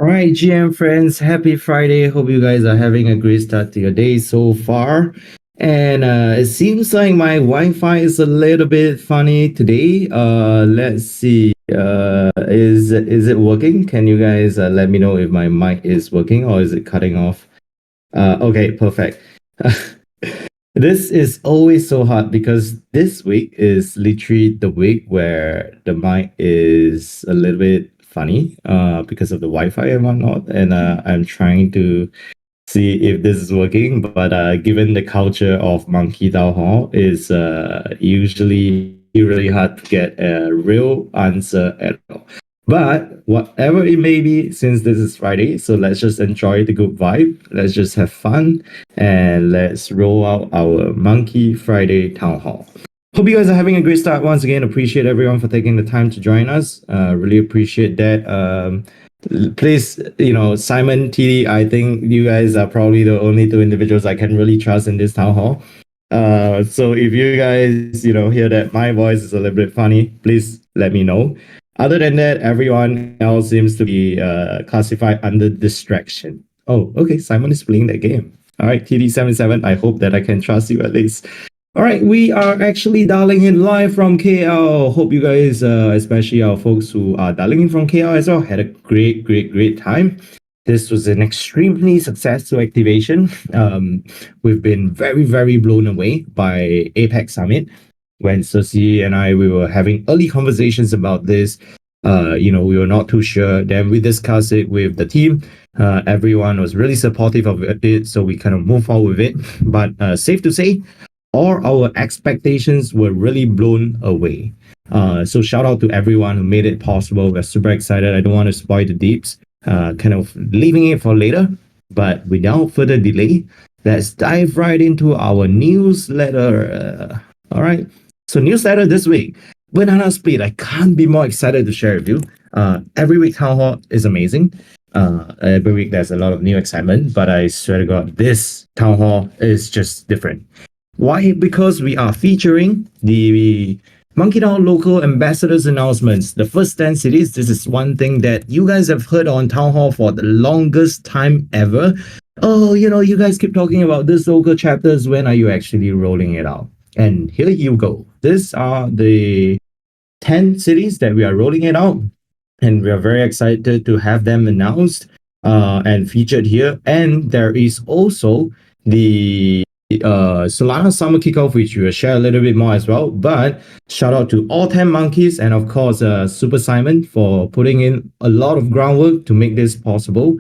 right, GM friends, happy Friday. Hope you guys are having a great start to your day so far. And it seems like my Wi-Fi is a little bit funny today. Let's see. Is it working? Can you guys let me know if my mic is working or is it cutting off? Okay, perfect. This is always so hard because this week is literally the week where the mic is a little bit funny because of the Wi-Fi and whatnot. And I'm trying to see if this is working. But given the culture of MonkeDAO Hall is usually really hard to get a real answer at all. But whatever it may be, since this is Friday, so let's just enjoy the good vibe. Let's just have fun and let's roll out our Monkey Friday Town Hall. Hope you guys are having a great start. Once again, appreciate everyone for taking the time to join us. Really appreciate that. Please, Simon, TD, I think you guys are probably the only two individuals I can really trust in this town hall. So if you guys, hear that my voice is a little bit funny, please let me know. Other than that, everyone else seems to be classified under distraction. Oh, okay, Simon is playing that game. All right, TD77, I hope that I can trust you at least. All right, we are actually dialing in live from KL. Hope you guys, especially our folks who are dialing in from KL as well, had a great time. This was an extremely successful activation. We've been very blown away by APEC Summit. When Cersei and we were having early conversations about this, we were not too sure. Then we discussed it with the team. Everyone was really supportive of it, so we kind of moved forward with it. But safe to say, all our expectations were really blown away. So shout out to everyone who made it possible. We're super excited. I don't want to spoil the deeps, kind of leaving it for later. But without further delay, let's dive right into our newsletter. All right. So newsletter this week, Banana Split. I can't be more excited to share with you. Every week Town Hall is amazing. Every week there's a lot of new excitement, but I swear to God, this Town Hall is just different. Why? Because we are featuring the MonkeDAO local ambassadors announcements. The first 10 cities, this is one thing that you guys have heard on Town Hall for the longest time ever. Oh, you guys keep talking about this local chapters. When are you actually rolling it out? And here you go. These are the 10 cities that we are rolling it out. And we are very excited to have them announced and featured here. And there is also the Solana Summer Kickoff, which we will share a little bit more as well. But shout out to all 10 monkeys and of course Super Simon for putting in a lot of groundwork to make this possible.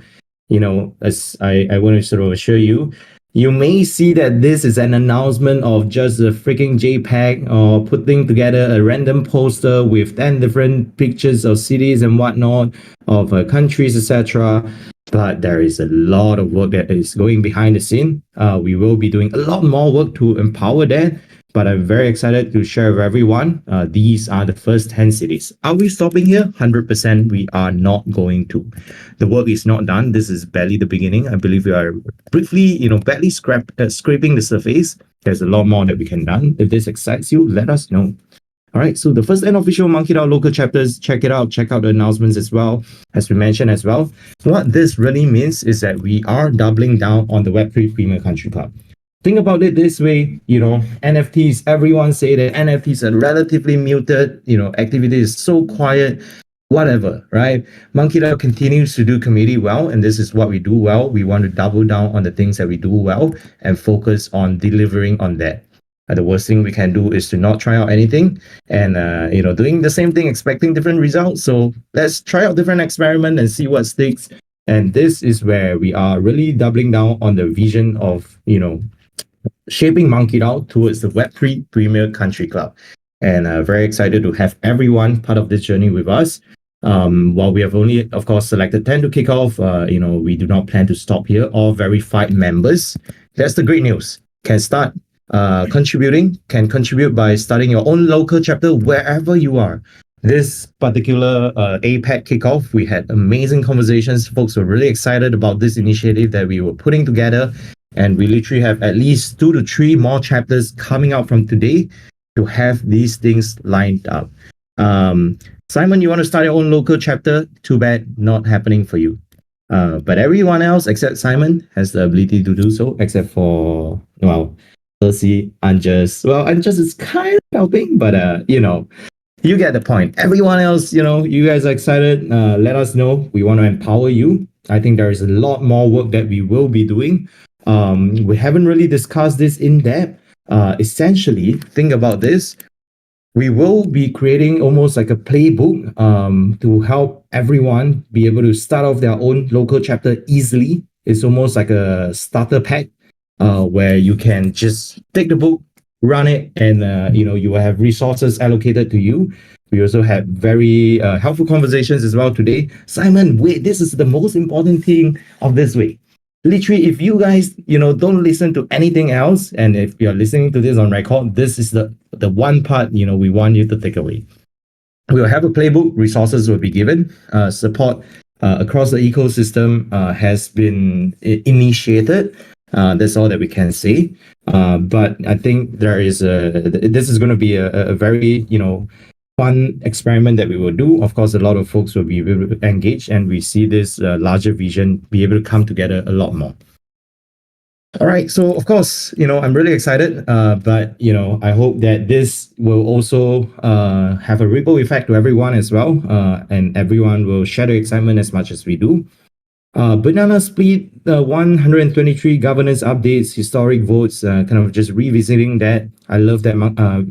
As I want to sort of assure you, you may see that this is an announcement of just a freaking JPEG or putting together a random poster with 10 different pictures of cities and whatnot, of countries, etc. But there is a lot of work that is going behind the scene. We will be doing a lot more work to empower that. But I'm very excited to share with everyone. These are the first 10 cities. Are we stopping here? 100% we are not going to. The work is not done. This is barely the beginning. I believe we are briefly, barely scraping the surface. There's a lot more that we can done. If this excites you, let us know. All right, so the first and official MonkeDAO local chapters, check it out. Check out the announcements as well, as we mentioned as well. What this really means is that we are doubling down on the Web3 Premier Country Club. Think about it this way, NFTs, everyone say that NFTs are relatively muted, activity is so quiet, whatever, right? MonkeDAO continues to do community well, and this is what we do well. We want to double down on the things that we do well and focus on delivering on that. The worst thing we can do is to not try out anything and, doing the same thing, expecting different results. So let's try out different experiment and see what sticks. And this is where we are really doubling down on the vision of, shaping MonkeDAO towards the Web3 Premier Country Club. And very excited to have everyone part of this journey with us. While we have only, of course, selected 10 to kick off, we do not plan to stop here. All verified members. That's the great news. Can start contributing, can contribute by starting your own local chapter wherever you are. This particular APEC kickoff, we had amazing conversations. Folks were really excited about this initiative that we were putting together. And we literally have at least 2 to 3 more chapters coming out from today to have these things lined up. Simon, you want to start your own local chapter? Too bad, not happening for you. But everyone else except Simon has the ability to do so, except for, well, Percy, Anjas. Well, Anjas is kind of helping, but you get the point. Everyone else, you guys are excited. Let us know. We want to empower you. I think there is a lot more work that we will be doing. We haven't really discussed this in depth. Essentially, think about this. We will be creating almost like a playbook to help everyone be able to start off their own local chapter easily. It's almost like a starter pack where you can just take the book, run it, and you will have resources allocated to you. We also had very helpful conversations as well today. Simon, wait, this is the most important thing of this week. Literally, if you guys don't listen to anything else, and if you're listening to this on record, this is the one part we want you to take away. We'll have a playbook, resources will be given, support across the ecosystem has been initiated. That's all that we can say. But I think this is going to be a very fun experiment that we will do. Of course, a lot of folks will be engaged, and we see this larger vision be able to come together a lot more. All right, so of course, I'm really excited, but I hope that this will also have a ripple effect to everyone as well, and everyone will share the excitement as much as we do. Banana Split 123 governance updates, historic votes, kind of just revisiting that. I love that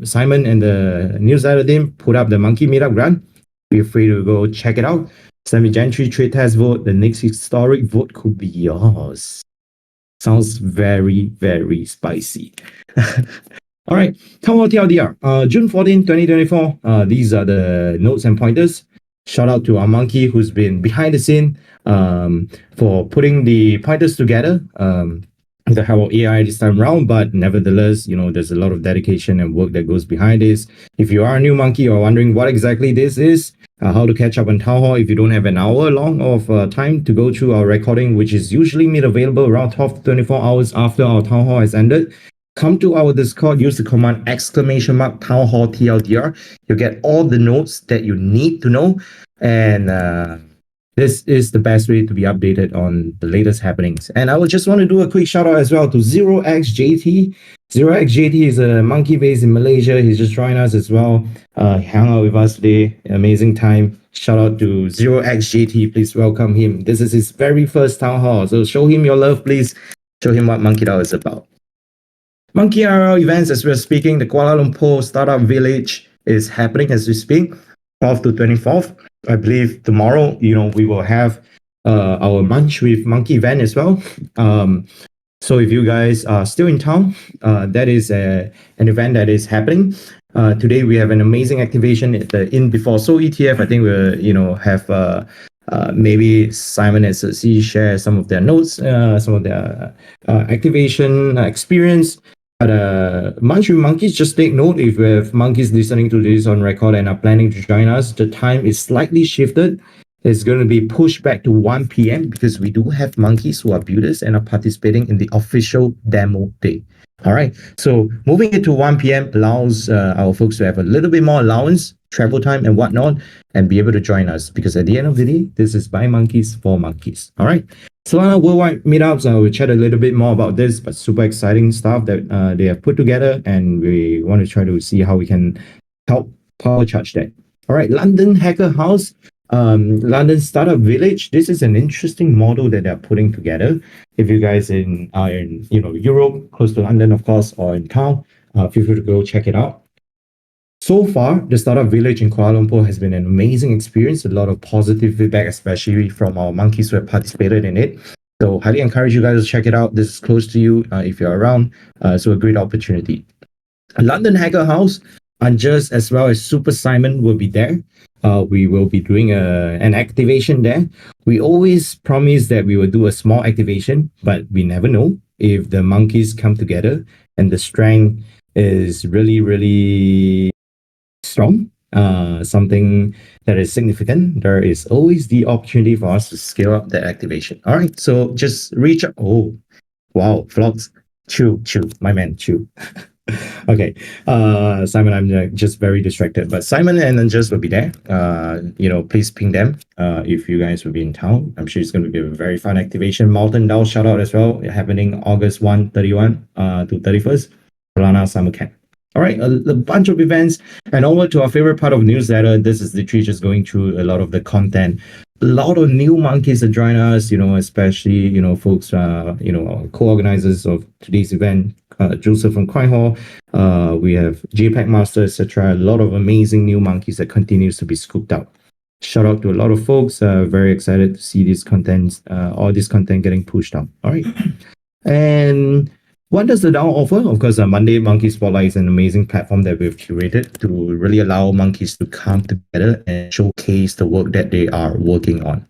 Simon and the newsletter team put up the Monkey Meetup grant. Feel free to go check it out. Semi-gentry trade test vote, the next historic vote could be yours. Sounds very, very spicy. All right, Town Hall TLDR, June 14, 2024. These are the notes and pointers. Shout out to our monkey who's been behind the scene for putting the pointers together with the help of AI this time around. But nevertheless, there's a lot of dedication and work that goes behind this. If you are a new monkey or wondering what exactly this is, how to catch up on Town Hall if you don't have an hour long of time to go through our recording, which is usually made available around 12 to 24 hours after our Town Hall has ended. Come to our Discord, use the command !Town Hall TLDR. You'll get all the notes that you need to know. And this is the best way to be updated on the latest happenings. And I would just want to do a quick shout out as well to 0xJT. 0xJT is a monkey based in Malaysia. He's just joined us as well. He hung out with us today. Amazing time. Shout out to 0xJT. Please welcome him. This is his very first town hall. So show him your love, please. Show him what MonkeDAO is about. Monkey IRL events as we're speaking. The Kuala Lumpur Startup Village is happening as we speak. 12th to 24th. I believe tomorrow, we will have our Munch with Monkey event as well. So if you guys are still in town, that is an event that is happening. Today we have an amazing activation at the In Before So ETF. I think we'll have maybe Simon and Cersei share some of their notes, some of their activation experience. But Munch with Monkeys, just take note if you have monkeys listening to this on record and are planning to join us, the time is slightly shifted. It's going to be pushed back to 1 p.m. because we do have monkeys who are builders and are participating in the official demo day. All right, so moving it to 1 p.m. allows our folks to have a little bit more allowance, travel time and whatnot, and be able to join us because at the end of the day, this is by monkeys for monkeys. All right. Solana Worldwide Meetups, we'll chat a little bit more about this, but super exciting stuff that they have put together, and we want to try to see how we can help power charge that. All right, London Hacker House, London Startup Village. This is an interesting model that they're putting together. If you guys are in Europe, close to London, of course, or in town, feel free to go check it out. So far, the Startup Village in Kuala Lumpur has been an amazing experience. A lot of positive feedback, especially from our monkeys who have participated in it. So highly encourage you guys to check it out. This is close to you if you're around. So a great opportunity. London Hacker House, Anjas as well as Super Simon will be there. We will be doing an activation there. We always promise that we will do a small activation, but we never know if the monkeys come together and the strength is really, really strong, something that is significant, there is always the opportunity for us to scale up that activation. All right, so just reach out. Oh, wow, Vlogs, chill, my man, chill. Okay. Simon, I'm just very distracted. But Simon and Angus will be there. Please ping them if you guys will be in town. I'm sure it's going to be a very fun activation. MonkeDAO shout out as well. Happening August 1, 31 to 31st. Solana Summer Camp. All right, a bunch of events. And over to our favorite part of newsletter. This is literally just going through a lot of the content. A lot of new monkeys that join us, especially, folks, co-organizers of today's event, Joseph from Coin Hall. We have JPEG Master, etc. A lot of amazing new monkeys that continues to be scooped out. Shout out to a lot of folks. Very excited to see all this content getting pushed out. All right. And what does the DAO offer? Of course, Monday Monkey Spotlight is an amazing platform that we've curated to really allow monkeys to come together and showcase the work that they are working on.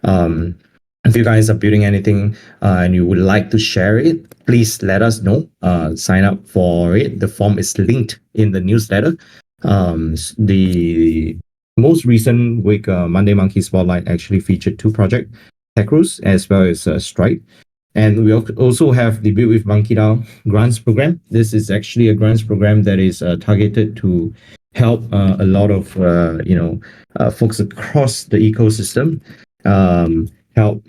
Um, if you guys are building anything and you would like to share it, please let us know. Sign up for it. The form is linked in the newsletter. The most recent week, Monday Monkey Spotlight actually featured two projects, Techrus as well as Stripe. And we also have the Build with MonkeDAO grants program. This is actually a grants program that is targeted to help a lot of folks across the ecosystem help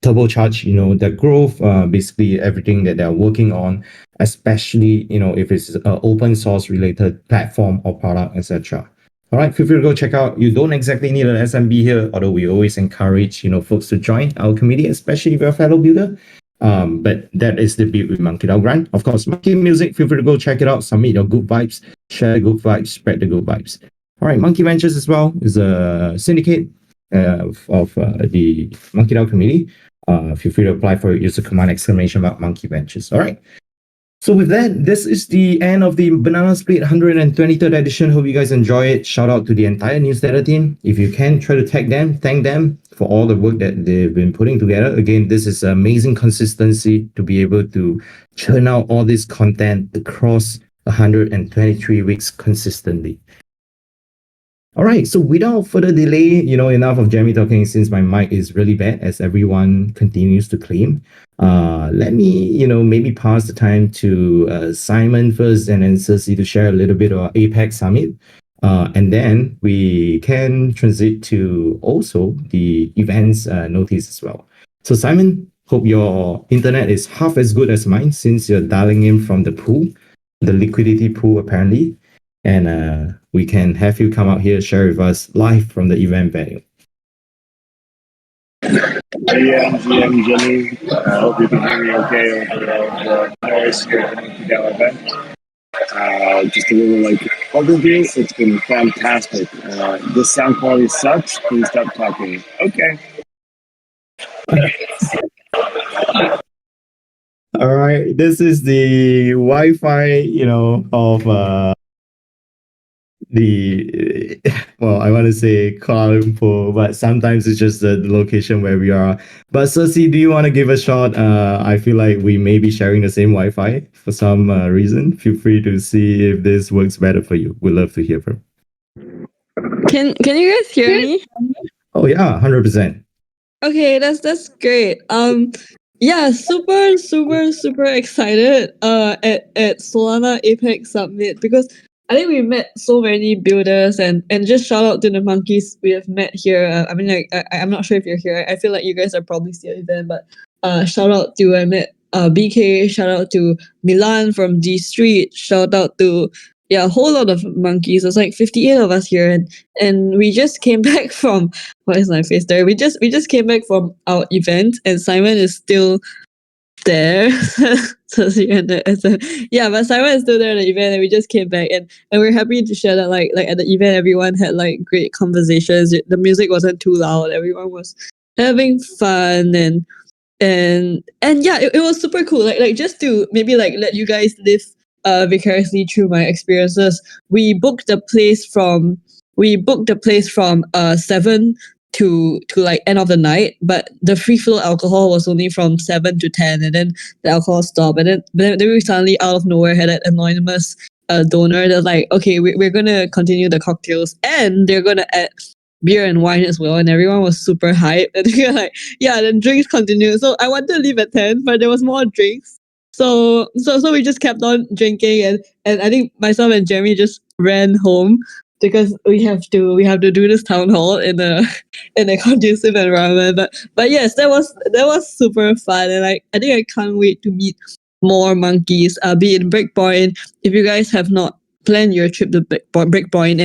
turbocharge their growth, basically everything that they're working on, especially if it's an open source related platform or product, etc. All right, feel free to go check out. You don't exactly need an SMB here, although we always encourage folks to join our committee, especially if you're a fellow builder. But that is the Build with MonkeDAO grant. Of course, Monkey Music, feel free to go check it out, submit your good vibes, share the good vibes, spread the good vibes. All right, Monkey Ventures as well is a syndicate of the MonkeDAO community. Feel free to apply for it. Use the command ! Monkey Ventures. All right. So with that, this is the end of the Banana Split 123rd edition. Hope you guys enjoy it. Shout out to the entire newsletter team. If you can, try to thank them for all the work that they've been putting together. Again, this is amazing consistency to be able to churn out all this content across 123 weeks consistently. All right, so without further delay, enough of Jeremy talking since my mic is really bad as everyone continues to claim. Let me, maybe pass the time to Simon first and then Cersei to share a little bit about APEC Summit. And then we can transit to also the events notice as well. So Simon, hope your internet is half as good as mine since you're dialing in from the pool, the liquidity pool apparently. And we can have you come out here share with us live from the event venue. Yeah, GM Jimmy. I hope you can hear me okay over the noise here at the MonkeDAO event. Just a little overview. It's been fantastic. This sound quality sucks. Please stop talking. Okay. All right, this is the Wi-Fi, of the I want to say Kuala Lumpur, but sometimes it's just the location where we are. But Cersei, do you want to give a shot? I feel like we may be sharing the same Wi-Fi for some reason. Feel free to see if this works better for you. We'd love to hear from. Can you guys hear me? Oh yeah, 100%. Okay, that's great. Yeah, super excited at Solana Apex Summit because I think we met so many builders and just shout out to the monkeys we have met here. I mean, I'm not sure if you're here. I feel like you guys are probably still at the event, but shout out to I met BK. Shout out to Milan from D Street. Shout out to a whole lot of monkeys. There's like 58 of us here, and we just came back from what is my face there? We just came back from our event, and Simon is still there. Yeah, but Simon is still there at the event, and we just came back, and we're happy to share that like at the event, everyone had like great conversations. The music wasn't too loud. Everyone was having fun and yeah, it was super cool. Like just to maybe like let you guys live vicariously through my experiences. We booked the place from 7 to like end of the night, but the free flow alcohol was only from 7 to 10, and then the alcohol stopped, and then we suddenly out of nowhere had an anonymous donor that's like, okay, we're gonna continue the cocktails and they're gonna add beer and wine as well, and everyone was super hyped, and we were like, yeah, then drinks continued. So I wanted to leave at 10, but there was more drinks, So we just kept on drinking, and I think myself and Jeremy just ran home because we have to do this town hall in a in a conducive environment. But yes, that was super fun, and I think I can't wait to meet more monkeys. Be in Breakpoint. If you guys have not planned your trip to Breakpoint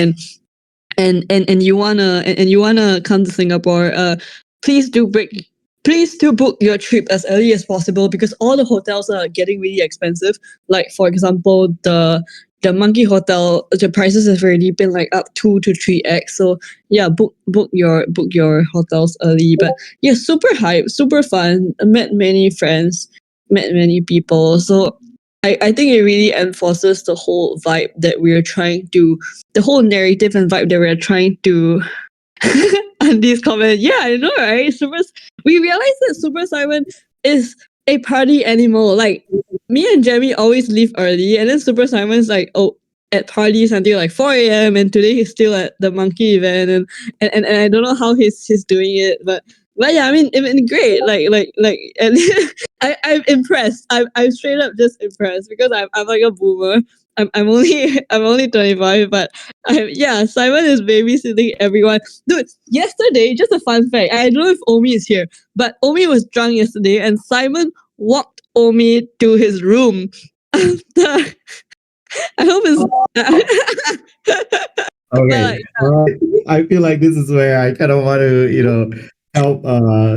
and you wanna come to Singapore, please do break please do book your trip as early as possible because all the hotels are getting really expensive. Like for example, the Monkey Hotel, the prices have already been like up 2 to 3x. So yeah, book your hotels early. But yeah, super hype, super fun. I met many friends, met many people. So I think it really enforces the whole vibe that we're trying to the whole narrative and vibe that we're trying to on these comments. Yeah, I know, right? We realized that Super Simon is a party animal. Like me and Jamie always leave early, and then Super Simon's like, oh, at parties until like 4 a.m. And today he's still at the monkey event, and I don't know how he's doing it, but yeah, I mean, great. And I'm impressed. I'm straight up just impressed because I'm like a boomer. I'm only I'm only 25, but yeah, Simon is babysitting everyone. Dude, yesterday, just a fun fact. I don't know if Omi is here, but Omi was drunk yesterday, and Simon walked Omi to his room. After, I hope it's. but Okay, like, all right. I feel like this is where I kind of want to, help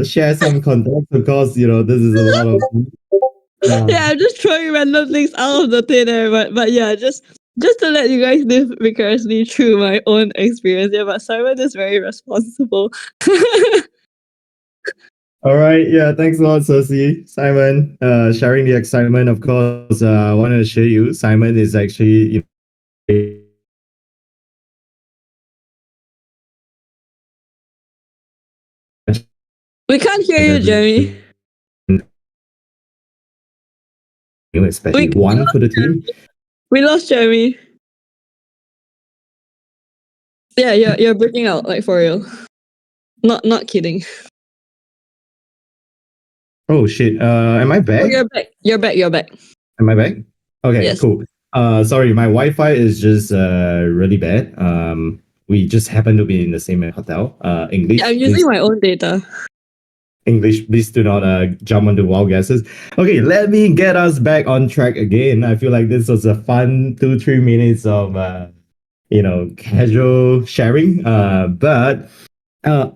share some context because this is a lot of yeah, I'm just throwing random things out of the thin air, but yeah, just to let you guys live vicariously through my own experience. Yeah, but Simon is very responsible. All right, yeah, thanks a lot, Sosi. Simon, sharing the excitement. Of course, I want to assure you, Simon is actually, We can't hear you, Jeremy. especially We one for the team. we lost Jeremy. Yeah, you're breaking out like for real. Not kidding. Oh shit! Am I Oh, back? you're back. You're back. You're back. Am I back? Okay, Yes. cool. Sorry, my Wi-Fi is just really bad. We just happen to be in the same hotel. I'm English, using please. my own data. English, please do not jump onto wild guesses. Okay, let me get us back on track again. I feel like this was a fun 2-3 minutes of casual sharing. But uh,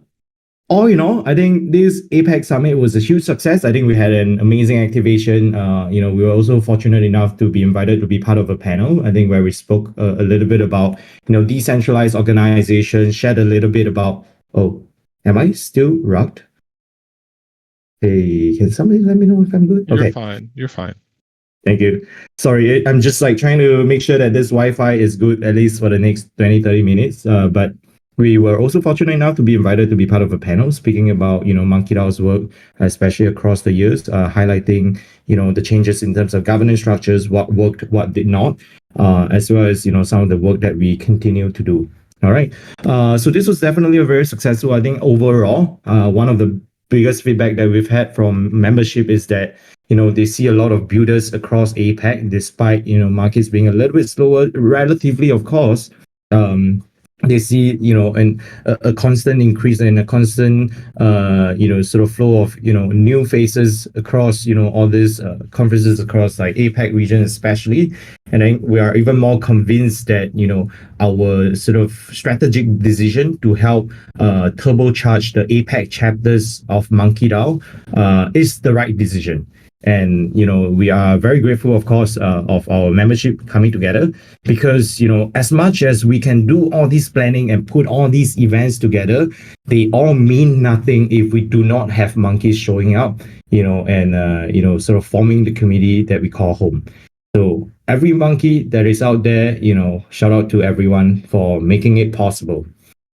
all in all, I think this APEC summit was a huge success. I think we had an amazing activation. We were also fortunate enough to be invited to be part of a panel. I think where we spoke a little bit about decentralized organizations, shared a little bit about. Oh, am I still rugged? Hey, can somebody let me know if I'm good? You're Okay. fine. You're fine. Thank you. Sorry, I'm just like trying to make sure that this Wi-Fi is good at least for the next 20-30 minutes. But we were also fortunate enough to be invited to be part of a panel speaking about MonkeDAO's work, especially across the years, highlighting the changes in terms of governance structures, what worked, what did not, as well as some of the work that we continue to do. All right. So this was definitely a very successful. I think overall, one of the biggest feedback that we've had from membership is that they see a lot of builders across APAC, despite markets being a little bit slower, relatively, of course. They see a constant increase and a constant sort of flow of new faces across all these conferences across like APAC region especially, and then we are even more convinced that our sort of strategic decision to help turbocharge the APAC chapters of MonkeDAO is the right decision. And we are very grateful, of course, of our membership coming together, because as much as we can do all this planning and put all these events together, they all mean nothing if we do not have monkeys showing up, and sort of forming the community that we call home. So every monkey that is out there, shout out to everyone for making it possible.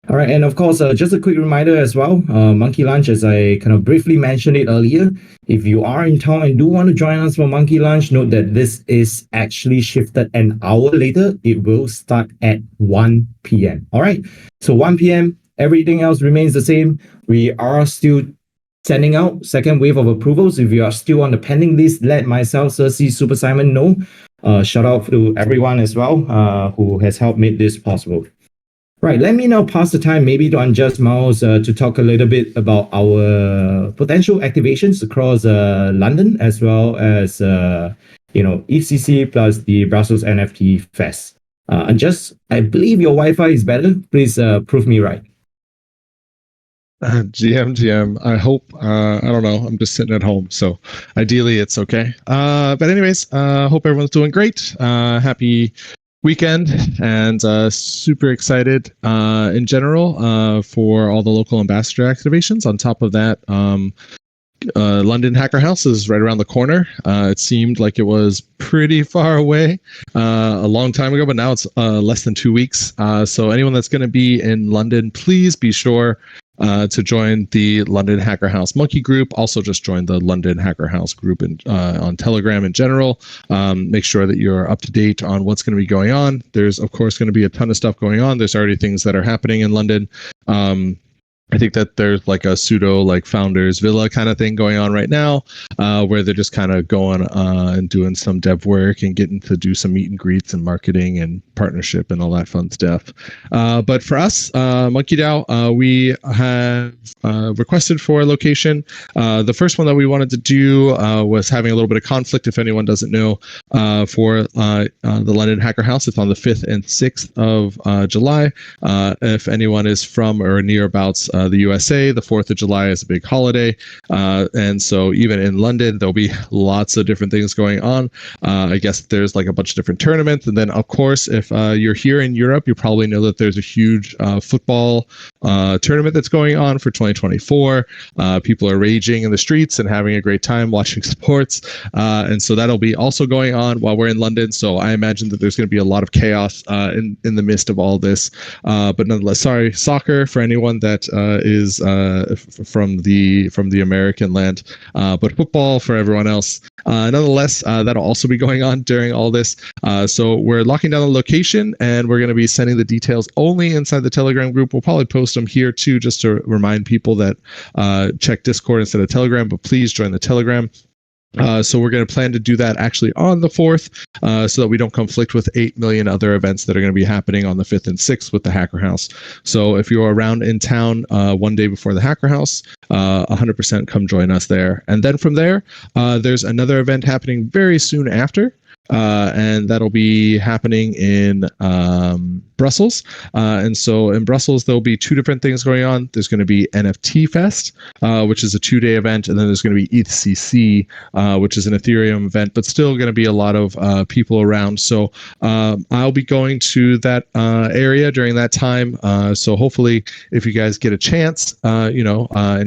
All right, and of course, just a quick reminder as well, Monkey Lunch, as I kind of briefly mentioned it earlier, if you are in town and do want to join us for Monkey Lunch, note that this is actually shifted an hour later. It will start at 1 p.m. All right, so 1 p.m., everything else remains the same. We are still sending out second wave of approvals. If you are still on the pending list, let myself, Cersei, Super Simon know. Shout out to everyone as well who has helped make this possible. Right, let me now pass the time maybe to Unjust Mouse to talk a little bit about our potential activations across London as well as ECC plus the Brussels NFT Fest. Unjust, I believe your Wi-Fi is better. Please prove me right. GM, I hope, I don't know, I'm just sitting at home, so ideally it's okay. But anyways, hope everyone's doing great. Happy weekend, and super excited in general for all the local ambassador activations. On top of that, London Hacker House is right around the corner. It seemed like it was pretty far away a long time ago, but now it's less than 2 weeks. So anyone that's going to be in London, please be sure to join the London Hacker House Monkey group. Also, just join the London Hacker House group on Telegram in general. Make sure that you're up to date on what's going to be going on. There's, of course, going to be a ton of stuff going on. There's already things that are happening in London. I think that there's like a pseudo like founders villa kind of thing going on right now, where they're just kind of going and doing some dev work and getting to do some meet and greets and marketing and partnership and all that fun stuff. But for us, MonkeDAO, we have requested for a location. The first one that we wanted to do was having a little bit of conflict, if anyone doesn't know, for the London Hacker House. It's on the 5th and 6th of July. If anyone is from or nearabouts the USA, the 4th of July is a big holiday. And so even in London, there'll be lots of different things going on. I guess there's like a bunch of different tournaments. And then, of course, if you're here in Europe, you probably know that there's a huge football tournament that's going on for 2024. People are raging in the streets and having a great time watching sports. And so that'll be also going on while we're in London. So I imagine that there's going to be a lot of chaos in the midst of all this. But nonetheless, sorry, soccer for anyone that is from the American land, but football for everyone else. Nonetheless, that'll also be going on during all this. So we're locking down the location, and we're going to be sending the details only inside the Telegram group. We'll probably post them here too, just to remind people that check Discord instead of Telegram, but please join the Telegram. So we're going to plan to do that actually on the 4th, so that we don't conflict with 8 million other events that are going to be happening on the 5th and 6th with the Hacker House. So if you're around in town one day before the Hacker House, 100% come join us there. And then from there, there's another event happening very soon after. And that'll be happening in Brussels. And so in Brussels, there'll be 2 different things going on. There's going to be NFT Fest, which is a 2-day event. And then there's going to be ETHCC, which is an Ethereum event, but still going to be a lot of people around. So I'll be going to that area during that time. So hopefully if you guys get a chance, and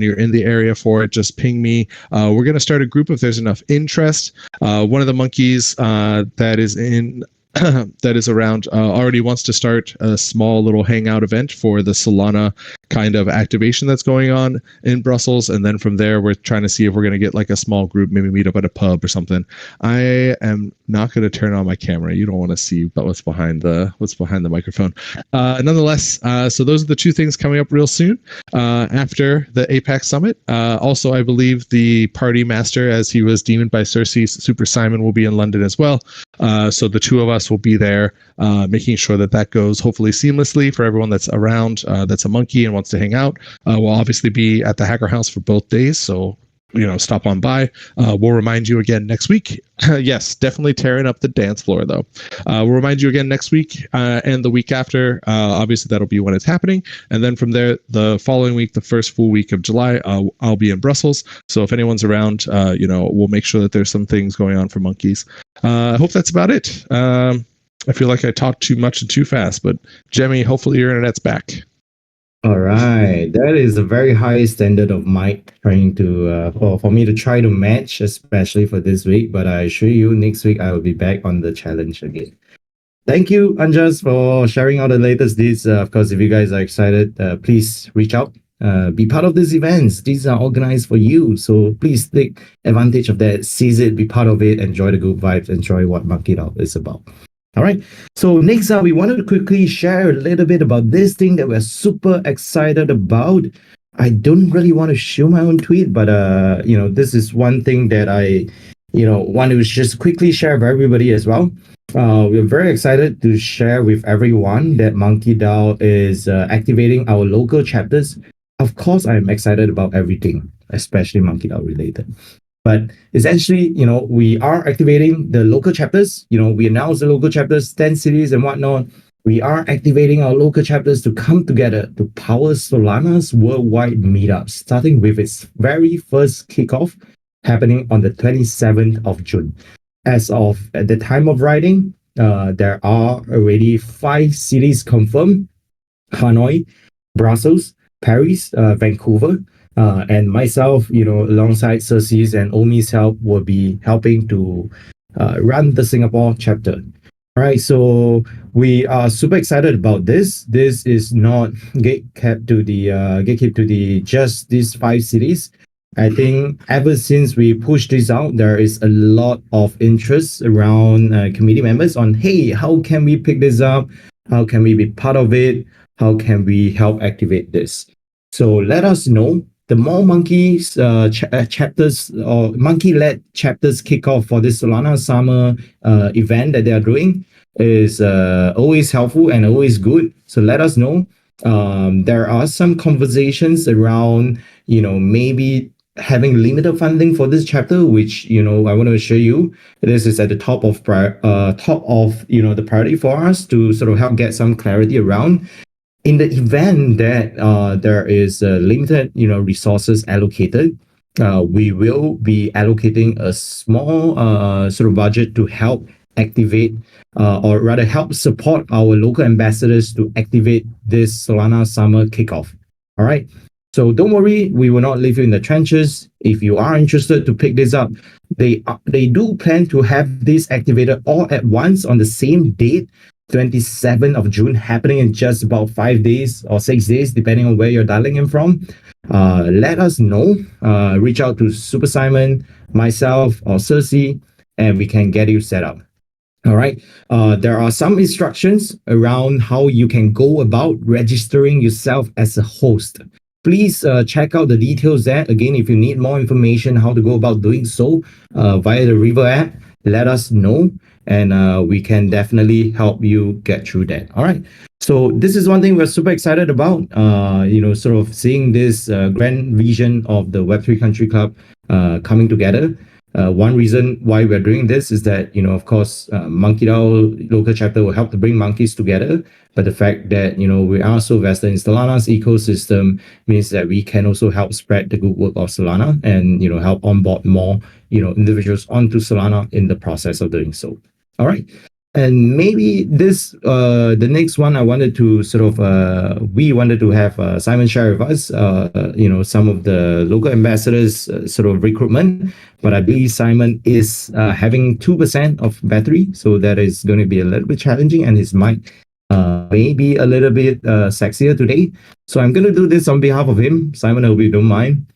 you're in the area for it, just ping me. We're going to start a group if there's enough interest. One of the monkeys that is in that is around already wants to start a small little hangout event for the Solana kind of activation that's going on in Brussels. And then from there, we're trying to see if we're going to get like a small group, maybe meet up at a pub or something. I am not going to turn on my camera. You don't want to see what's behind the microphone. Nonetheless, so those are the 2 things coming up real soon after the APAC Summit. Also, I believe the party master, as he was deemed by Cersei, Super Simon, will be in London as well. So the 2 of us will be there, making sure that goes hopefully seamlessly for everyone that's around, that's a monkey and wants to hang out. We'll obviously be at the Hacker House for both days, so stop on by. We'll remind you again next week. Yes, definitely tearing up the dance floor though. We'll remind you again next week and the week after. Obviously that'll be when it's happening, and then from there, the following week, the first full week of July, I'll be in Brussels. So if anyone's around, we'll make sure that there's some things going on for monkeys. I hope that's about it. I feel like I talked too much and too fast, but Jemmy, hopefully your internet's back. All right, that is a very high standard of mic trying to for me to try to match, especially for this week. But I assure you, next week I will be back on the challenge again. Thank you, Anjas, for sharing all the latest deeds. Of course, if you guys are excited, please reach out. Be part of these events. These are organized for you, so please take advantage of that. Seize it, be part of it, enjoy the good vibes, enjoy what MonkeDAO is about. All right. So next up, we wanted to quickly share a little bit about this thing that we're super excited about. I don't really want to show my own tweet, but this is one thing that I want to just quickly share with everybody as well. We're very excited to share with everyone that MonkeDAO is activating our local chapters. Of course, I'm excited about everything, especially MonkeDAO related. But essentially, we are activating the local chapters. We announced the local chapters, 10 cities and whatnot. We are activating our local chapters to come together to power Solana's worldwide meetup, starting with its very first kickoff happening on the 27th of June. As of at the time of writing, there are already 5 cities confirmed: Hanoi, Brussels, Paris, Vancouver, and myself, alongside Cersei's and Omi's help, will be helping to run the Singapore chapter. All right, so we are super excited about this. This is not gatekept to the just these 5 cities. I think ever since we pushed this out, there is a lot of interest around committee members on, hey, how can we pick this up? How can we be part of it? How can we help activate this? So let us know. The more monkeys chapters or monkey-led chapters kick off for this Solana Summer event that they are doing is always helpful and always good. So let us know. There are some conversations around, maybe having limited funding for this chapter, which I want to assure you, this is at the top of the priority for us to sort of help get some clarity around. In the event that there is limited resources allocated, we will be allocating a small sort of budget to help activate or rather help support our local ambassadors to activate this Solana Summer kickoff. All right. So don't worry, we will not leave you in the trenches. If you are interested to pick this up, they do plan to have this activated all at once on the same date, 27th of June, happening in just about 5 days or 6 days, depending on where you're dialing in from. Let us know. Reach out to Super Simon, myself, or Cersei, and we can get you set up. All right. There are some instructions around how you can go about registering yourself as a host. Please check out the details there. Again, if you need more information how to go about doing so via the River app, let us know, and we can definitely help you get through that. All right. So this is one thing we're super excited about. Sort of seeing this grand vision of the Web3 Country Club coming together. One reason why we're doing this is that, of course, MonkeDAO local chapter will help to bring monkeys together. But the fact that, we are so vested in Solana's ecosystem means that we can also help spread the good work of Solana and, help onboard more, individuals onto Solana in the process of doing so. All right. And maybe this, the next one I wanted to sort of, we wanted to have Simon share with us, some of the local ambassadors sort of recruitment. But I believe Simon is having 2% of battery. So that is going to be a little bit challenging, and his mic may be a little bit sexier today. So I'm going to do this on behalf of him. Simon, I hope you don't mind.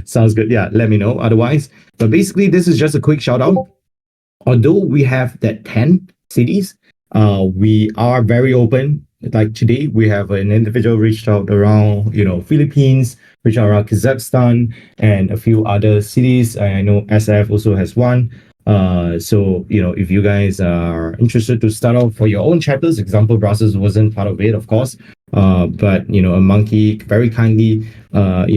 Sounds good. Yeah, let me know otherwise. But basically, this is just a quick shout out. Although we have that 10 cities, we are very open. Like today, we have an individual reached out around, Philippines, reached out around Kazakhstan, and a few other cities. I know SF also has one. So, if you guys are interested to start off for your own chapters, example, Brussels wasn't part of it, of course. But, a monkey very kindly,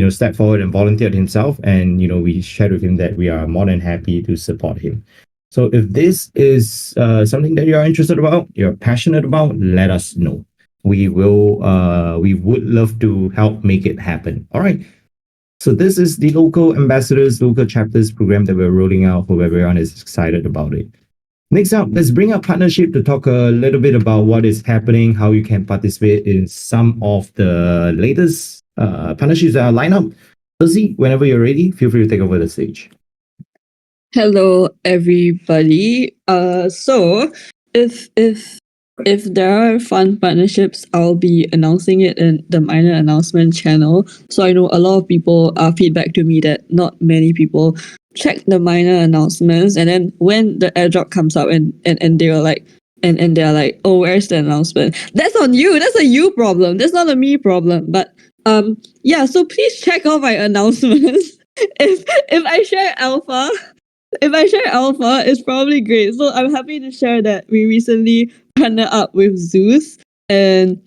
stepped forward and volunteered himself. And, we shared with him that we are more than happy to support him. So if this is something that you're interested about, you're passionate about, let us know. We would love to help make it happen. All right. So this is the local ambassadors, local chapters program that we're rolling out. Hope everyone is excited about it. Next up, let's bring up partnership to talk a little bit about what is happening, how you can participate in some of the latest partnerships that are lined up. Lizzie, whenever you're ready, feel free to take over the stage. Hello, everybody. So if there are fun partnerships, I'll be announcing it in the minor announcement channel. So I know a lot of people feedback to me that not many people check the minor announcements, and then when the airdrop comes out and they were like, and they're like, oh, where's the announcement? That's on you. That's a you problem. That's not a me problem. But yeah, so please check out my announcements. If I share alpha, it's probably great. So I'm happy to share that we recently partnered up with Zeus, and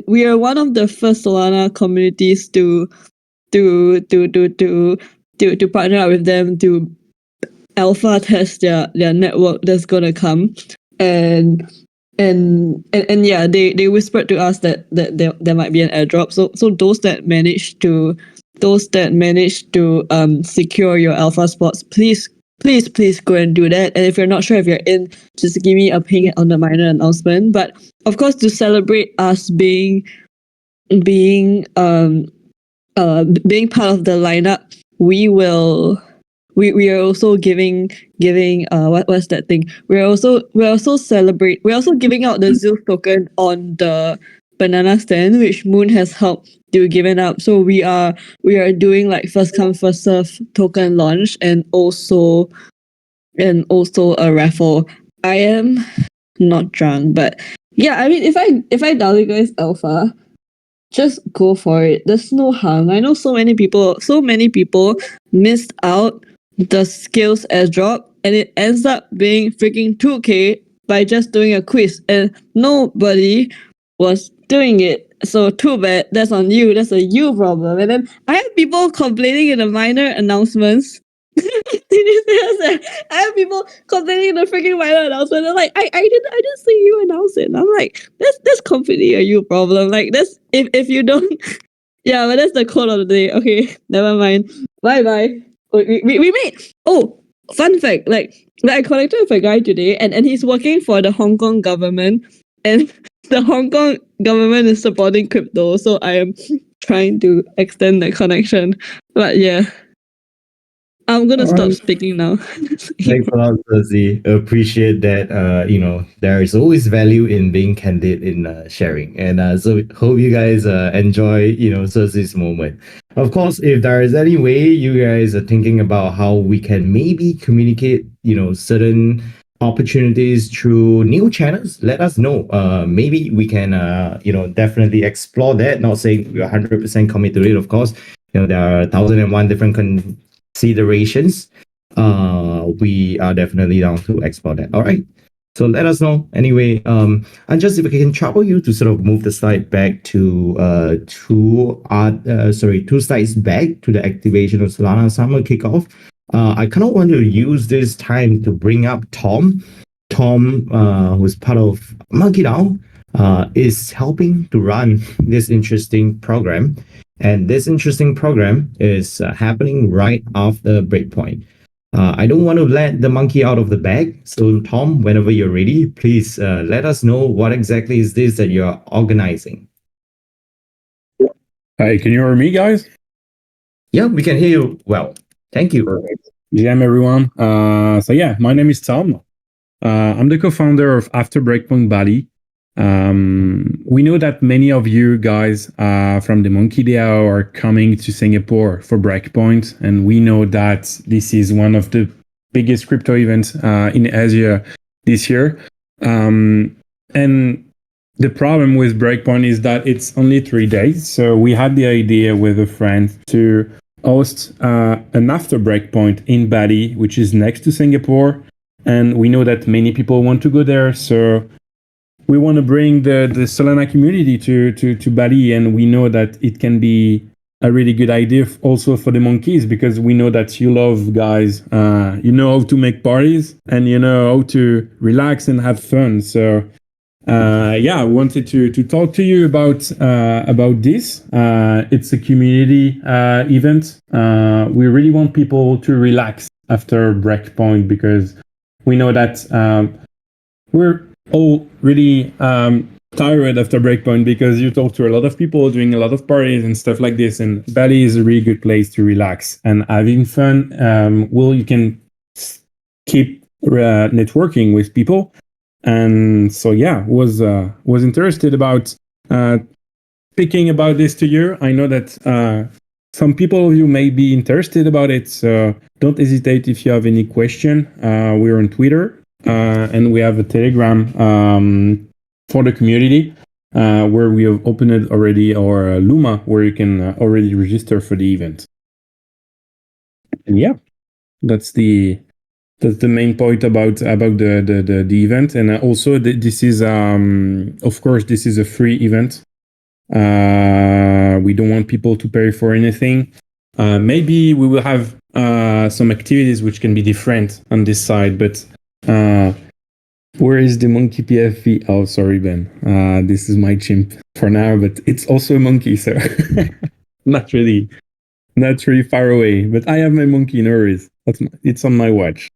we are one of the first Solana communities to partner up with them to alpha test their network that's gonna come. And yeah, they whispered to us that there might be an airdrop. So those that managed to secure your alpha spots, please go and do that. And if you're not sure if you're in, just give me a ping on the minor announcement. But of course, to celebrate us being part of the lineup, we are also giving what's that thing? We're also giving out the Zeus token on the banana stand, which Moon has helped to given up. So we are doing like first come first serve token launch, and also a raffle. I am not drunk, but yeah, I mean, if I tell you guys alpha, just go for it. There's no harm. I know so many people missed out the skills airdrop, and it ends up being freaking 2K by just doing a quiz, and nobody was doing it. So too bad. That's on you. That's a you problem. And then I have people complaining in the minor announcements. Did you see that? I have people complaining in the freaking minor announcement. They're like, I didn't see you announce it. And I'm like, that's completely a you problem. Like that's if you don't. Yeah, but that's the quote of the day. Okay, never mind. Bye. We made. Oh, fun fact. Like I connected with a guy today, and he's working for the Hong Kong government, and the Hong Kong government is supporting crypto. So I am trying to extend that connection. But yeah. I'm gonna stop speaking now. Thanks a lot, Percy. Appreciate that. There is always value in being candid in sharing, and so hope you guys enjoy, Percy's moment. Of course, if there is any way you guys are thinking about how we can maybe communicate, certain opportunities through new channels, let us know. Maybe we can, definitely explore that. Not saying we're 100% commit to it, of course. There are 1,001 different considerations. We are definitely down to explore that. All right. So let us know. Anyway, and just if I can trouble you to sort of move the slide back to two slides back to the activation of Solana Summer Kickoff. I kind of want to use this time to bring up Tom. Tom, who's part of MonkeDAO, is helping to run this interesting program. And this interesting program is happening right after breakpoint. I don't want to let the monkey out of the bag. So, Tom, whenever you're ready, please let us know what exactly is this that you're organizing. Hey, can you hear me, guys? Yeah, we can hear you well. Thank you. Perfect. GM, everyone. So yeah, my name is Tom. I'm the co-founder of After Breakpoint Bali. We know that many of you guys from the MonkeDAO are coming to Singapore for Breakpoint, and we know that this is one of the biggest crypto events in Asia this year. And the problem with Breakpoint is that it's only 3 days. So we had the idea with a friend to host an After Breakpoint in Bali, which is next to Singapore. And we know that many people want to go there. So we want to bring the Solana community to Bali, and we know that it can be a really good idea also for the monkeys, because we know that you love guys, you know how to make parties, and you know how to relax and have fun. So I wanted to talk to you about this. It's a community event. We really want people to relax after Breakpoint, because we know that we're all really tired after Breakpoint, because you talk to a lot of people doing a lot of parties and stuff like this, and Bali is a really good place to relax and having fun. You can keep networking with people, and so was interested about speaking about this to you. I know that some people of you may be interested about it, so don't hesitate if you have any question. We're on Twitter. and we have a Telegram for the community where we have opened it already, or Luma, where you can already register for the event. And yeah, that's the main point about the event. And also this is of course this is a free event. We don't want people to pay for anything. Maybe we will have some activities which can be different on this side, but where is the monkey PFP? Oh, sorry, Ben. This is my chimp for now, but it's also a monkey, so not really far away. But I have my monkey, no worries. It's on my watch.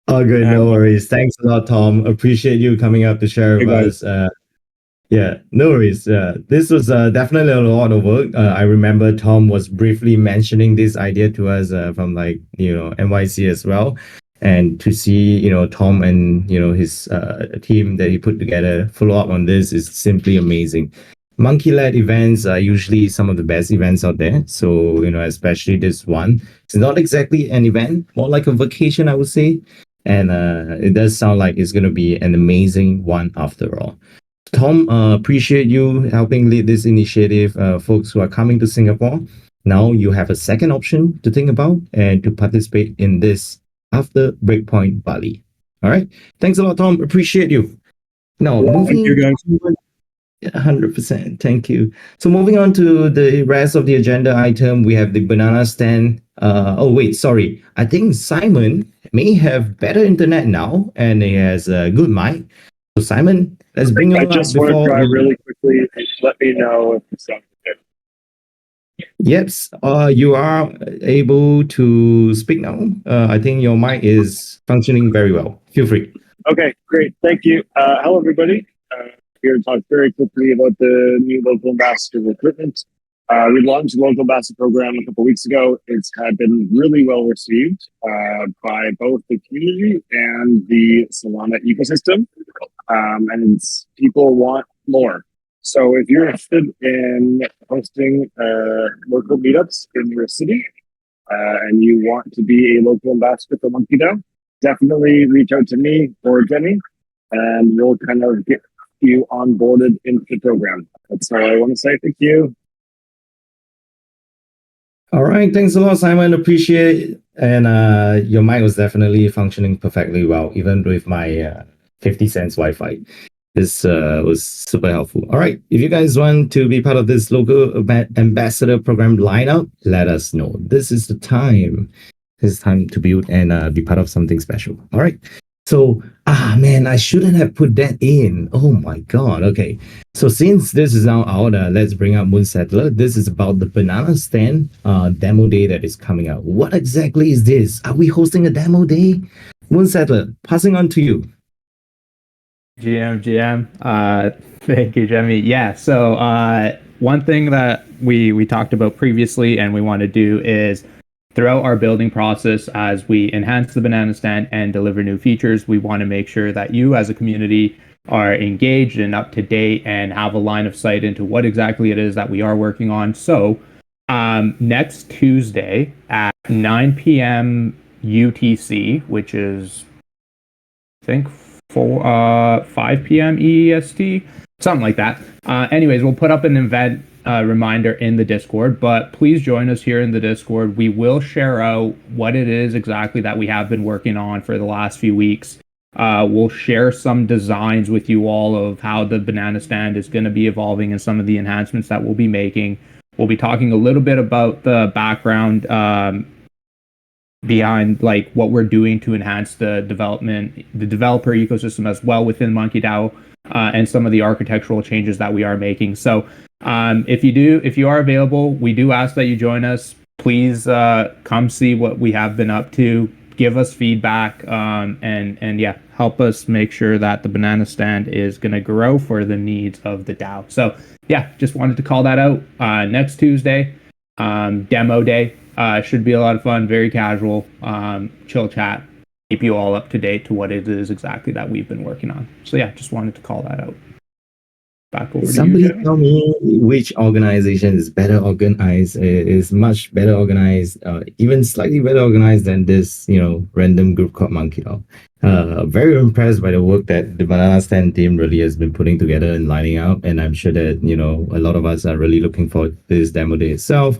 Oh, good. No worries. Thanks a lot, Tom. Appreciate you coming up to share with us. Yeah, no worries. This was definitely a lot of work. I remember Tom was briefly mentioning this idea to us from NYC as well. And to see, Tom and, his team that he put together follow up on this is simply amazing. Monkey-led events are usually some of the best events out there. So, especially this one. It's not exactly an event, more like a vacation, I would say. And it does sound like it's going to be an amazing one after all. Tom, appreciate you helping lead this initiative. Folks who are coming to Singapore, now you have a second option to think about and to participate in this after Breakpoint Bali. All right. Thanks a lot, Tom. Appreciate you. Now, moving. Thank you, guys. 100%. Thank you. So moving on to the rest of the agenda item, we have the banana stand. Oh, wait, sorry. I think Simon may have better internet now and he has a good mic. So Simon, let's bring you I up just want to before try really quickly. Let me know if the sound is good. Yes, you are able to speak now. I think your mic is functioning very well. Feel free. Okay, great. Thank you. Hello, everybody. Here to talk very quickly about the new local ambassador recruitment. We launched the local ambassador program a couple weeks ago. It's had been really well received by both the community and the Solana ecosystem. And people want more. So if you're interested in hosting local meetups in your city and you want to be a local ambassador for MonkeDAO, definitely reach out to me or Jenny, and we'll kind of get you onboarded into the program. That's all I want to say. Thank you. All right, thanks a lot, Simon. Appreciate it. And your mic was definitely functioning perfectly well, even with my 50 cents Wi-Fi. This was super helpful. All right, if you guys want to be part of this local ambassador program lineup, let us know. This is the time. This is time to build and be part of something special. All right. So, man, I shouldn't have put that in. Oh my God. Okay. So since this is now out, let's bring up Moon Settler. This is about the banana stand demo day that is coming out. What exactly is this? Are we hosting a demo day? Moon Settler, passing on to you. GM. Thank you, Jemmy. Yeah. So one thing that we talked about previously and we want to do is throughout our building process, as we enhance the banana stand and deliver new features, we want to make sure that you as a community are engaged and up to date and have a line of sight into what exactly it is that we are working on. So next Tuesday at 9 p.m. UTC, which is, I think, 5 p.m. EEST, something like that. Anyways, we'll put up an event reminder in the Discord, but please join us here in the Discord. We will share out what it is exactly that we have been working on for the last few weeks. We'll share some designs with you all of how the banana stand is going to be evolving and some of the enhancements that we'll be making. We'll be talking a little bit about the background behind like what we're doing to enhance the developer ecosystem as well within MonkeDAO, and some of the architectural changes that we are making. So if you are available, we do ask that you join us. Please come see what we have been up to, give us feedback, and yeah, help us make sure that the banana stand is going to grow for the needs of the DAO. So yeah, just wanted to call that out. Next Tuesday, demo day. Should be a lot of fun, very casual, chill chat, keep you all up to date to what it is exactly that we've been working on. So yeah, just wanted to call that out. back over to Somebody you, Jimmy. tell me which organization is better organized, is much better organized, even slightly better organized than this, random group called MonkeDAO. Very impressed by the work that the Banana Stand team really has been putting together and lining up, and I'm sure that a lot of us are really looking forward to this demo day itself.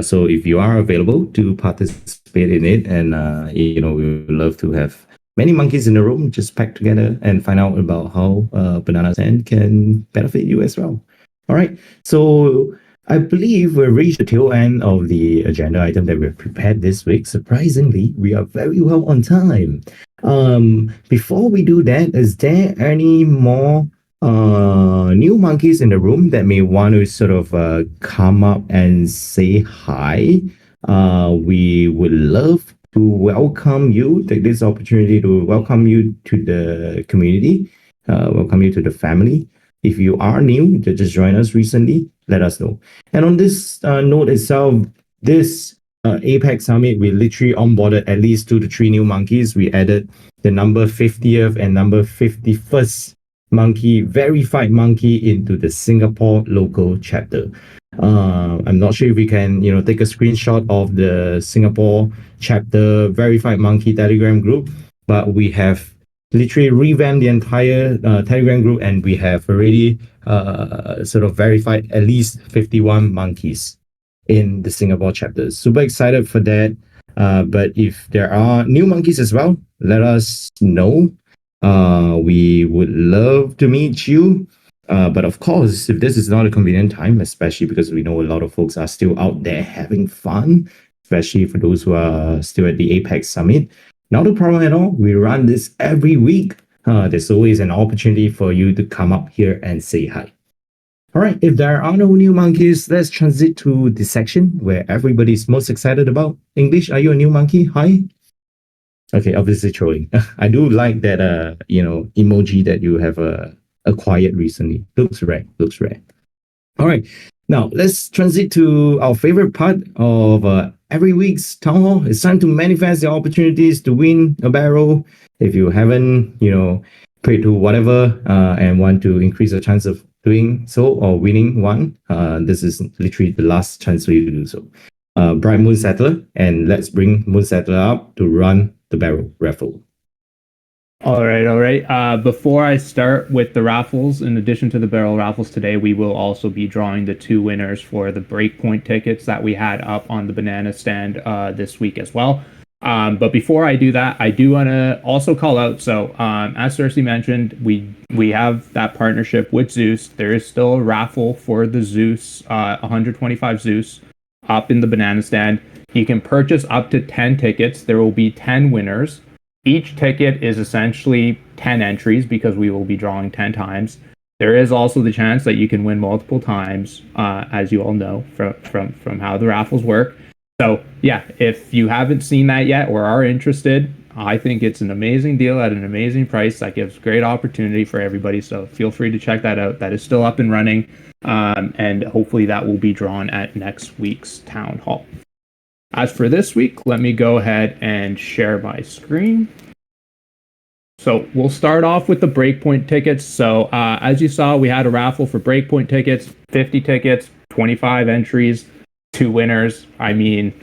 So if you are available to participate in it, and we would love to have many monkeys in the room, just pack together and find out about how Banana Stand can benefit you as well. All right. So I believe we've reached the tail end of the agenda item that we've prepared this week. Surprisingly, we are very well on time. Before we do that, is there any more new monkeys in the room that may want to sort of come up and say hi? We would love to welcome you, take this opportunity to welcome you to the community, welcome you to the family. If you are new, to just join us recently, let us know. And on this note itself, this APEC Summit, we literally onboarded at least 2 to 3 new monkeys. We added the number 50th and number 51st monkey, verified monkey, into the Singapore local chapter. I'm not sure if we can, take a screenshot of the Singapore chapter verified monkey Telegram group, but we have literally revamped the entire Telegram group, and we have already sort of verified at least 51 monkeys in the Singapore chapter. Super excited for that. But if there are new monkeys as well, let us know. We would love to meet you. But of course, if this is not a convenient time, especially because we know a lot of folks are still out there having fun, especially for those who are still at the APEC Summit, not a problem at all. We run this every week. There's always an opportunity for you to come up here and say hi. All right, if there are no new monkeys, let's transit to the section where everybody's most excited about. English, are you a new monkey? Hi. Okay, obviously trolling. I do like that, emoji that you have acquired recently. Looks rare. All right, now let's transit to our favorite part of every week's town hall. It's time to manifest the opportunities to win a barrel. If you haven't, prayed to whatever and want to increase the chance of doing so or winning one, this is literally the last chance for you to do so. Bright Moon Settler, and let's bring Moon Settler up to run the barrel raffle. All right. Before I start with the raffles, in addition to the barrel raffles today, we will also be drawing the 2 winners for the Breakpoint tickets that we had up on the Banana Stand this week as well. But before I do that, I do want to also call out. So, as Cersei mentioned, we have that partnership with Zeus. There is still a raffle for the Zeus, 125 Zeus, up in the Banana Stand. You can purchase up to 10 tickets. There will be 10 winners. Each ticket is essentially 10 entries because we will be drawing 10 times. There is also the chance that you can win multiple times, as you all know from how the raffles work. So yeah, if you haven't seen that yet or are interested, I think it's an amazing deal at an amazing price that gives great opportunity for everybody. So feel free to check that out. That is still up and running, and hopefully that will be drawn at next week's town hall. As for this week, let me go ahead and share my screen. So we'll start off with the Breakpoint tickets. So as you saw, we had a raffle for Breakpoint tickets, 50 tickets, 25 entries, 2 winners. I mean,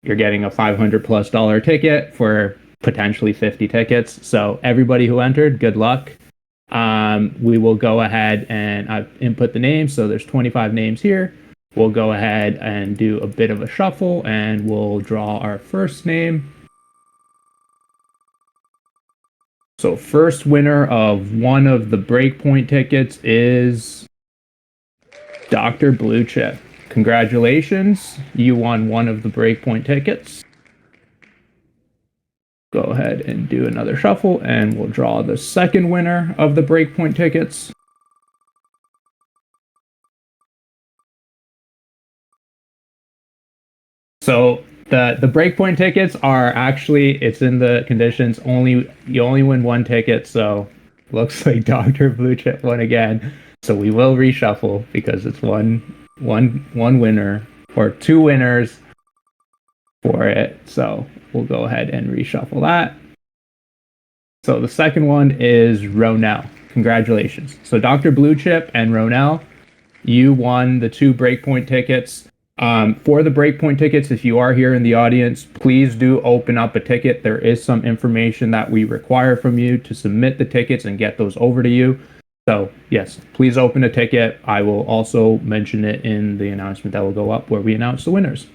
you're getting a $500+ ticket for potentially 50 tickets. So everybody who entered, good luck. We will go ahead and I've input the names. So there's 25 names here. We'll go ahead and do a bit of a shuffle and we'll draw our first name. So first winner of one of the Breakpoint tickets is Dr. Blue Chip. Congratulations, you won one of the Breakpoint tickets. Go ahead and do another shuffle and we'll draw the second winner of the Breakpoint tickets. So the Breakpoint tickets are actually, it's in the conditions, you only win 1 ticket, so looks like Dr. Blue Chip won again. So we will reshuffle because it's one winner or 2 winners for it. So we'll go ahead and reshuffle that. So the second one is Ronell. Congratulations. So Dr. Blue Chip and Ronell, you won the 2 Breakpoint tickets. For the Breakpoint tickets, if you are here in the audience, please do open up a ticket. There is some information that we require from you to submit the tickets and get those over to you. So yes, please open a ticket. I will also mention it in the announcement that will go up where we announce the winners.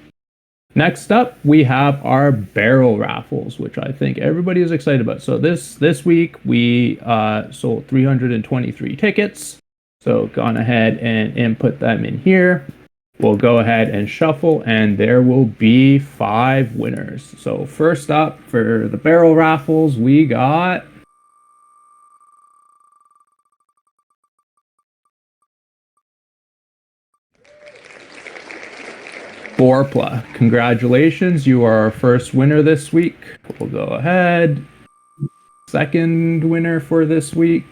Next up, we have our barrel raffles, which I think everybody is excited about. So this week we sold 323 tickets. So gone ahead and input them in here. We'll go ahead and shuffle, and there will be 5 winners. So first up for the barrel raffles, we got Borpla. Congratulations, you are our first winner this week. We'll go ahead. Second winner for this week.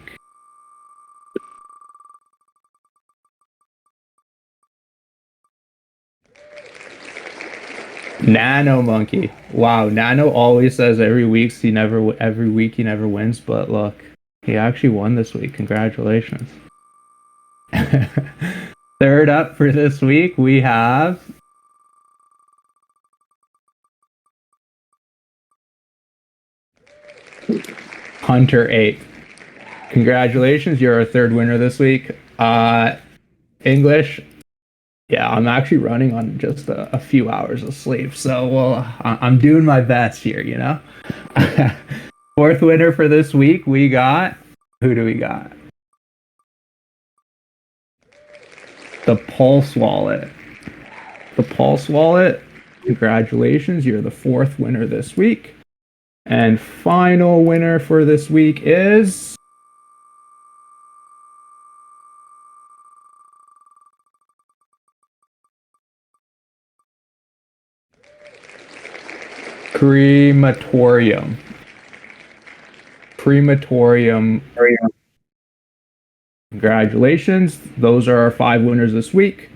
Nano Monkey. Wow, Nano always says every week he never wins, but look, he actually won this week. Congratulations. Third up for this week, we have Hunter 8. Congratulations, you're our third winner this week. English. Yeah, I'm actually running on just a few hours of sleep, so I'm doing my best here, you know. Fourth winner for this week, we got. Who do we got? The Pulse Wallet. The Pulse Wallet. Congratulations, you're the 4th winner this week. And final winner for this week is Crematorium. Congratulations. Those are our 5 winners this week.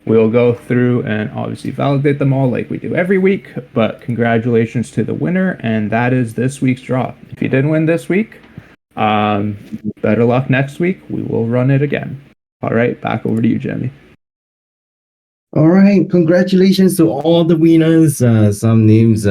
We'll go through and obviously validate them all like we do every week, but congratulations to the winner, and that is this week's draw. If you didn't win this week, better luck next week. We will run it again. All right, back over to you, Jimmy. All right, congratulations to all the winners. Some names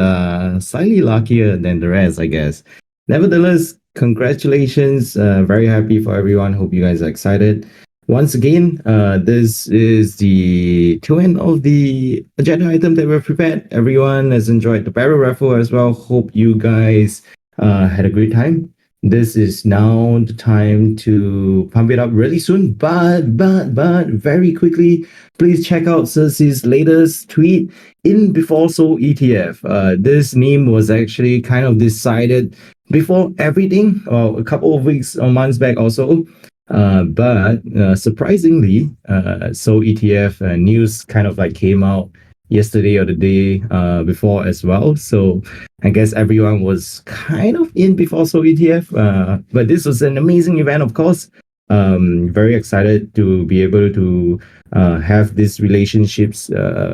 slightly luckier than the rest, I guess. Nevertheless, congratulations. Very happy for everyone. Hope you guys are excited. Once again, this is the tail end of the agenda item that we've prepared. Everyone has enjoyed the barrel raffle as well. Hope you guys had a great time. This is now the time to pump it up really soon. But very quickly, please check out Cersei's latest tweet in Before So ETF. This name was actually kind of decided before everything, well, a couple of weeks or months back also. But surprisingly, So ETF news kind of like came out yesterday or the day before as well. So I guess everyone was kind of in Before So ETF. But this was an amazing event, of course. Very excited to be able to have these relationships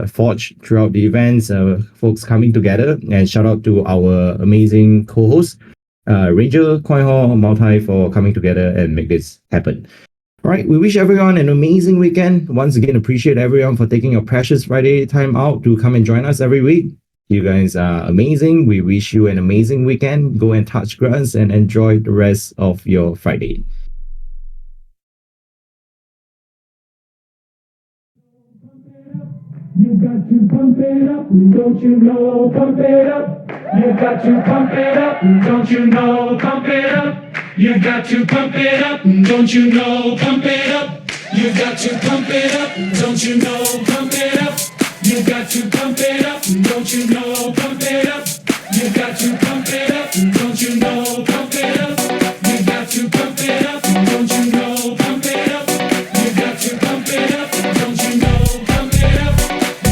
forged throughout the events, folks coming together. And shout out to our amazing co-host, Ranger, Coinhall, Multi for coming together and make this happen. All right, we wish everyone an amazing weekend. Once again, appreciate everyone for taking your precious Friday time out to come and join us every week. You guys are amazing. We wish you an amazing weekend. Go and touch grass and enjoy the rest of your Friday. You got to pump it up, don't you know? Pump it up. You got to pump it up, don't you know? Pump it up. You got to pump it up, don't you know? Pump it up. You got to pump it up, don't you know? Pump it up. You got to pump it up, don't you know? Pump it up. You got to pump it up, don't you know? Pump it up. You got to pump it up, don't you know? Pump it up. You got to pump it up, don't you know? Pump it up. You got to pump it up, don't you know? Pump it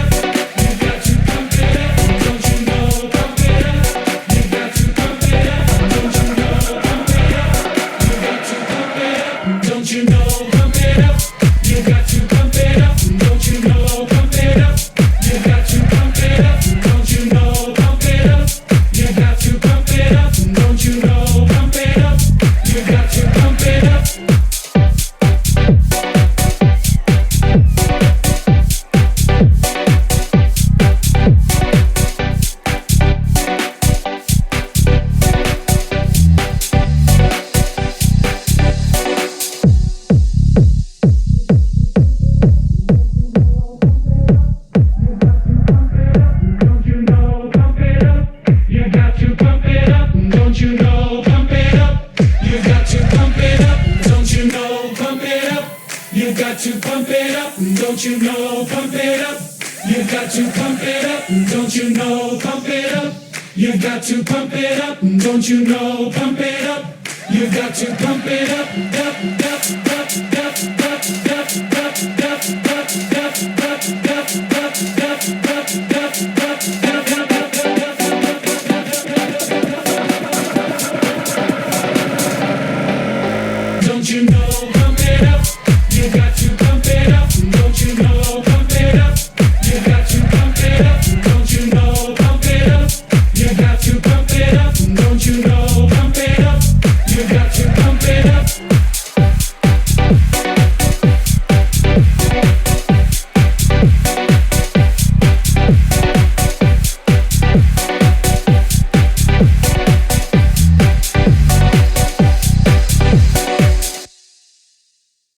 up. You got to pump it up, don't you know? Pump it up. You got to pump it up, don't you know? Pump it up. You got to pump it up, don't you know? Pump it up. You got to pump it up, don't you know? Pump it up. You got to pump it up. don't you know? Pump it up. You got to pump it up, don't you know? Pump it up. You got to pump it up, don't you know? Pump it up. You got to pump it up, up, up.